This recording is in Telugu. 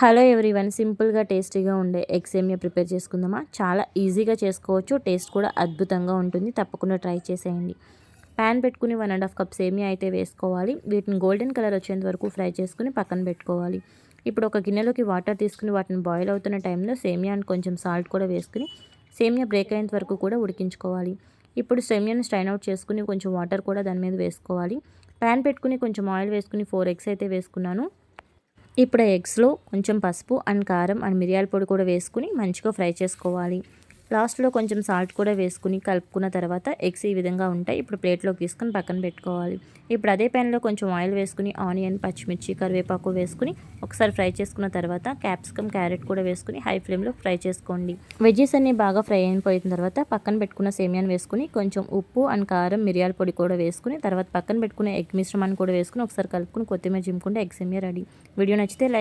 హలో ఎవ్రీవన్, సింపుల్గా టేస్టీగా ఉండే ఎగ్ సేమియా ప్రిపేర్ చేసుకుందామా. చాలా ఈజీగా చేసుకోవచ్చు, టేస్ట్ కూడా అద్భుతంగా ఉంటుంది. తప్పకుండా ట్రై చేసేయండి. ప్యాన్ పెట్టుకుని 1.5 కప్ సేమియా అయితే వేసుకోవాలి. వీటిని గోల్డెన్ కలర్ వచ్చేంత వరకు ఫ్రై చేసుకుని పక్కన పెట్టుకోవాలి. ఇప్పుడు ఒక గిన్నెలోకి వాటర్ తీసుకుని వాటిని బాయిల్ అవుతున్న టైంలో సేమియాని కొంచెం సాల్ట్ కూడా వేసుకుని సేమియా బ్రేక్ అయ్యేంత వరకు కూడా ఉడికించుకోవాలి. ఇప్పుడు సేమియాని స్ట్రైన్ అవుట్ చేసుకుని కొంచెం వాటర్ కూడా దాని మీద వేసుకోవాలి. ప్యాన్ పెట్టుకుని కొంచెం ఆయిల్ వేసుకుని 4 ఎగ్స్ అయితే వేసుకున్నాను. ఇప్పుడు ఎగ్స్లో కొంచెం పసుపు అండ్ కారం అండ్ మిరియాల పొడి కూడా వేసుకుని మంచిగా ఫ్రై చేసుకోవాలి. లాస్ట్లో కొంచెం సాల్ట్ కూడా వేసుకుని కలుపుకున్న తర్వాత ఎగ్స్ ఈ విధంగా ఉంటాయి. ఇప్పుడు ప్లేట్లోకి తీసుకుని పక్కన పెట్టుకోవాలి. ఇప్పుడు అదే ప్యాన్లో కొంచెం ఆయిల్ వేసుకుని ఆనియన్, పచ్చిమిర్చి, కరివేపాకు వేసుకుని ఒకసారి ఫ్రై చేసుకున్న తర్వాత క్యాప్సికమ్, క్యారెట్ కూడా వేసుకుని హై ఫ్లేమ్లో ఫ్రై చేసుకోండి. వెజ్జెస్ అన్ని బాగా ఫ్రై అయిపోయిన తర్వాత పక్కన పెట్టుకున్న సేమియాని వేసుకుని కొంచెం ఉప్పు అండ్ కారం, మిరియాల పొడి కూడా వేసుకుని తర్వాత పక్కన పెట్టుకున్న ఎగ్ మిశ్రమాన్ని కూడా వేసుకుని ఒకసారి కలుపుకుని కొత్తిమీర జింపుకుంటే ఎగ్ సేమియా రెడీ. వీడియో నచ్చితే లైక్